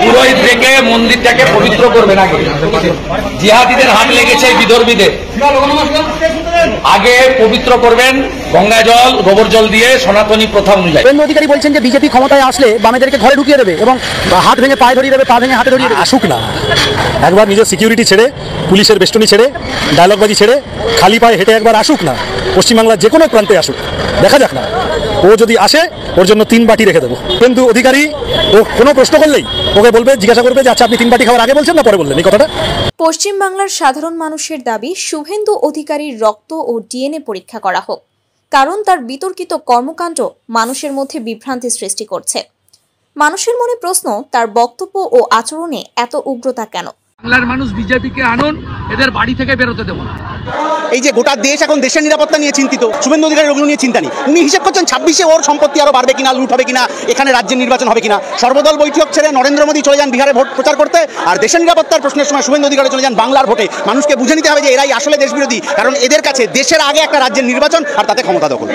পুরোহিত রেখে মন্দিরটাকে পবিত্র করবেন। আগে জিহাদিদের হাত লেগেছে বিধর্মীদের, আগে পবিত্র করবেন গঙ্গা জল গোবর জল দিয়ে সনাতনী প্রথা অনুযায়ী। শুভেন্দু অধিকারী বলছেন যে বিজেপি ক্ষমতায় আসলে বামেদেরকে ঘরে ঢুকিয়ে দেবে এবং হাত ভেঙে পায়ে ধরিয়ে দেবে, পা ভেঙে হাতে ধরিয়ে দেবে। আসুক না, একবার নিজের সিকিউরিটি ছেড়ে, পুলিশের বেষ্টনী ছেড়ে, ডায়লগবাজি ছেড়ে খালি পায়ে হেঁটে একবার আসুক না, পশ্চিমবাংলার যে কোনো প্রান্তে আসুক, দেখা যাক না। ও যদি আসে ওর জন্য 3 বাটি রেখে দেবো। কিন্তু অধিকারী ও কোনো প্রশ্ন করলেই ওকে বলবে, জিজ্ঞাসা করবে যে আচ্ছা আপনি 3 বাটি খাওয়ার আগে বলছেন না পরে বললেন এই কথাটা। পশ্চিমবাংলার সাধারণ মানুষের দাবি শুভেন্দু অধিকারীর রক্ত ও ডিএনএ পরীক্ষা করা হোক, কারণ তার বিতর্কিত কর্মকাণ্ড মানুষের মধ্যে বিভ্রান্তি সৃষ্টি করছে। মানুষের মনে প্রশ্ন, তার বক্তব্য ও আচরণে এত উগ্রতা কেন? বাংলার মানুষ বিজেপিকে আনুন, এদের বাড়ি থেকে বেরোতে দেবো না। এই যে গোটা দেশ এখন দেশের নিরাপত্তা নিয়ে চিন্তিত, শুভেন্দু অধিকারীর ওগুলো নিয়ে চিন্তা নেই। উনি হিসেব করছেন 26-এ ওর সম্পত্তি আরো বাড়বে কিনা, লুট হবে কিনা, এখানে রাজ্যের নির্বাচন হবে কিনা। সর্বদল বৈঠক ছেড়ে নরেন্দ্র মোদী চলে যান বিহারে ভোট প্রচার করতে, আর দেশের নিরাপত্তার প্রশ্নের সময় শুভেন্দু অধিকারী চলে যান বাংলার ভোটে। মানুষকে বুঝে নিতে হবে যে এরাই আসলে দেশবিরোধী, কারণ এদের কাছে দেশের আগে একটা রাজ্যের নির্বাচন আর তাতে ক্ষমতা দখল।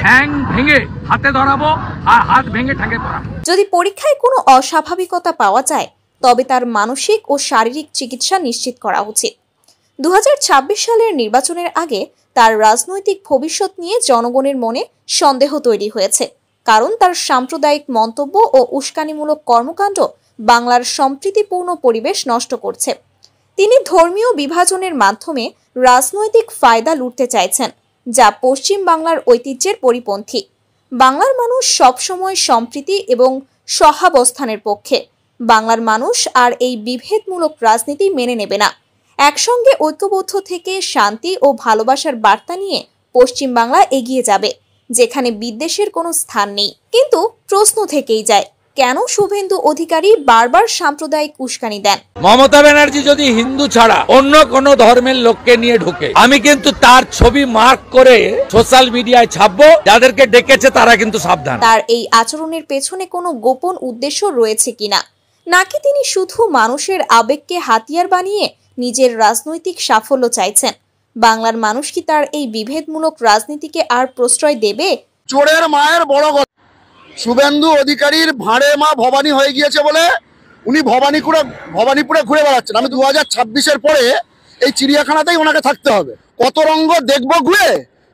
ঠ্যাং ভেঙে হাতে ধরাবো আর হাত ভেঙে ঠ্যাঙে পড়াবো। যদি পরীক্ষায় কোনো অস্বাভাবিকতা পাওয়া যায় তবে তার মানসিক ও শারীরিক চিকিৎসা নিশ্চিত করা উচিত। 2026 সালের নির্বাচনের আগে তার রাজনৈতিক ভবিষ্যৎ নিয়ে জনগণের মনে সন্দেহ তৈরি হয়েছে, কারণ তার সাম্প্রদায়িক মন্তব্য ও উস্কানিমূলক কর্মকাণ্ড বাংলার সম্প্রীতিপূর্ণ পরিবেশ নষ্ট করছে। তিনি ধর্মীয় বিভাজনের মাধ্যমে রাজনৈতিক ফায়দা লুটতে চাইছেন, যা পশ্চিম বাংলার ঐতিহ্যের পরিপন্থী। বাংলার মানুষ সবসময় সম্প্রীতি এবং সহাবস্থানের পক্ষে। বাংলার মানুষ আর এই বিভেদমূলক রাজনীতি মেনে নেবে না। একসঙ্গে ঐক্যবদ্ধ থেকে শান্তি ও ভালোবাসার বার্তা নিয়ে পশ্চিম বাংলা এগিয়ে যাবে, যেখানে বিদ্বেষের কোনো স্থান নেই। কিন্তু প্রশ্ন থেকেই যায়, কেন শুভেন্দু অধিকারী বারবার সাম্প্রদায়িক উস্কানি দেন? মমতা ব্যানার্জি যদি হিন্দু ছাড়া অন্য কোনো ধর্মের লোককে নিয়ে ঢুকে, আমি কিন্তু তার ছবি মার্ক করে সোশ্যাল মিডিয়ায় ছাপবো, যাদেরকে ডেকেছে তারা কিন্তু সাবধান। তার এই আচরণের পেছনে কোনো গোপন উদ্দেশ্য রয়েছে কিনা, নাকি তিনি শুধু মানুষের আবেগকে হাতিয়ার বানিয়ে নিজের রাজনৈতিক সাফল্য চাইছেন? বাংলার মানুষ কি তার এই বিভেদমূলক রাজনীতিকে আর প্রশ্রয় দেবে? চোরের মায়ের বড় কথা, শুভেন্দু অধিকারীর ভাঁড়ে মা ভবানী হয়ে গিয়েছে বলে উনি ভবানীপুরে ঘুরে বেড়াচ্ছেন। আমি 2026-এর পরে এই চিড়িয়াখানাতেই ওনাকে থাকতে হবে। কত রঙ্গ দেখবো ঘুরে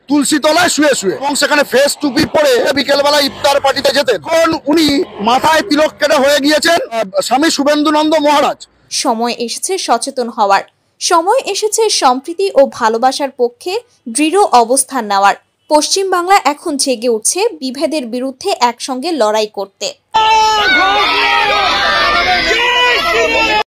তুলসী তলায় শুয়ে শুয়ে, এবং সেখানে ফেস টুপি পরে বিকেলবেলা ইফতার পার্টিতে যেতেন। এখন উনি মাথায় তিলক কেটে হয়ে গিয়েছেন স্বামী শুভেন্দুনন্দ মহারাজ। সময় এসেছে সচেতন হওয়ার, সময় এসেছে সম্প্রীতি ও ভালোবাসার পক্ষে দৃঢ় অবস্থান নেওয়ার। পশ্চিম বাংলা এখন জেগে উঠছে বিভেদের বিরুদ্ধে একসঙ্গে লড়াই করতে।